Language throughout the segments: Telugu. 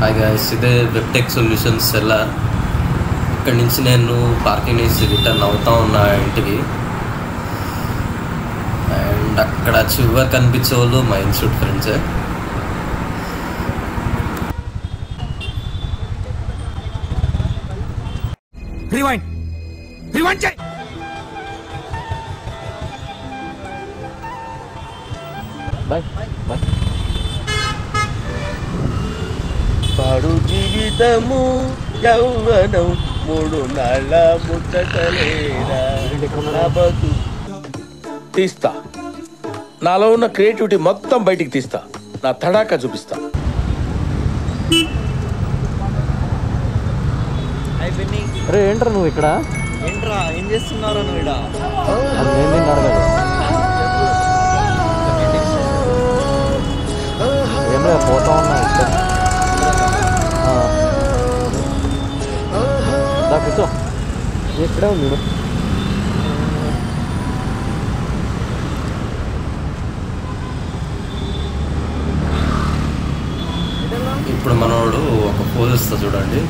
హాయ్ గైస్, ఇదే వెబ్టెక్ సొల్యూషన్స్ సెల్లర్. ఇక్కడి నుంచి నేను పార్కింగ్ నుంచి రిటర్న్ అవుతా ఉన్నా ఇంటికి. అండ్ అక్కడ చివరి కనిపించే వాళ్ళు మా ఇన్స్టిట్యూట్ ఫ్రెండ్సే. Bye bye. పాడు జీవితము యౌవనం 3 నాళ్ళ ముచ్చటలేరా. తీస్తా, నాలో ఉన్న క్రియేటివిటీ మొత్తం బయటికి తీస్తా, నా తడాకా చూపిస్తా. అరే ఏంట్రా నువ్వు ఇక్కడ? ఏంట్రా ఏం చేస్తున్నారా నువ్వు ఇక్కడ? నేను నిన్ను అడగదు. ఏం లేదు, పోతా ఉన్నా. కూర్చో, ఇక్కడే ఉంది. ఇప్పుడు మనోడు ఒక పోజ్ ఇస్తా చూడండి.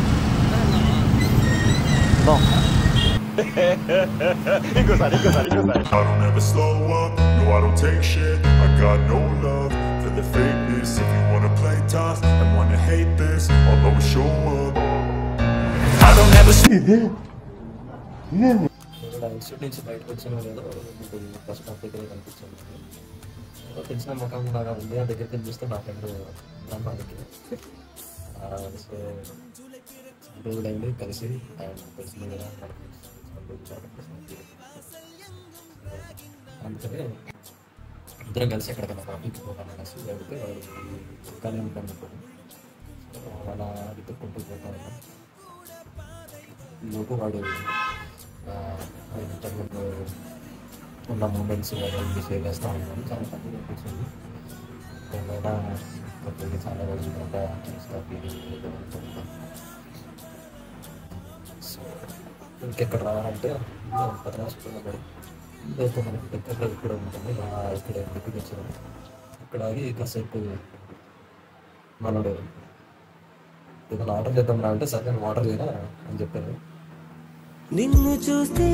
ఇన్స్టిట్యూట్ నుంచి బయటకు వచ్చిన కదా, బస్ స్టాప్ దగ్గర కనిపించాను. తెలిసిన ముఖం బాగా ఉంది. ఆ దగ్గరికి చూస్తే నా ఫ్రెండ్ బ్రహ్మానికి. సో రోజులైంది కలిసి. అండ్ తెలిసిన కదా అందుకని ఇద్దరం కలిసి ఎక్కడికైనా పార్టీకి పోవాలనేసి వెళ్తే వాడు కానీ ఉంటాను. అలా వెతుక్కుంటూ పోతా ఉన్నాం. లోపు వాడు ఇంటర్వ్యూలో ఉన్న మూమెంట్స్ అవన్నీ షేర్ చేస్తూ ఉన్నాను. చాలా తక్కువ అనిపించింది. ఏమైనా కొద్దిగా చాలా రోజులు కూడా చూస్తా ఫీలింగ్. సో ఇంకెక్కడ రావాలంటే పద్రాసుకున్న పడి లేకపోతే మనకి దగ్గరలో ఇక్కడ ఉంటుంది. ఇక్కడ ఇంటికి వచ్చాము. ఇక్కడ ఆగి కాసేపు మనడు ఏదైనా ఆర్డర్ చేద్దాం రా అంటే సరే నేను ఆర్డర్ చేయరా అని చెప్పాను. నిన్ను చూస్తే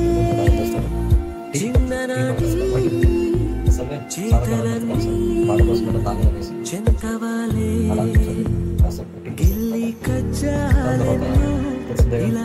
అలా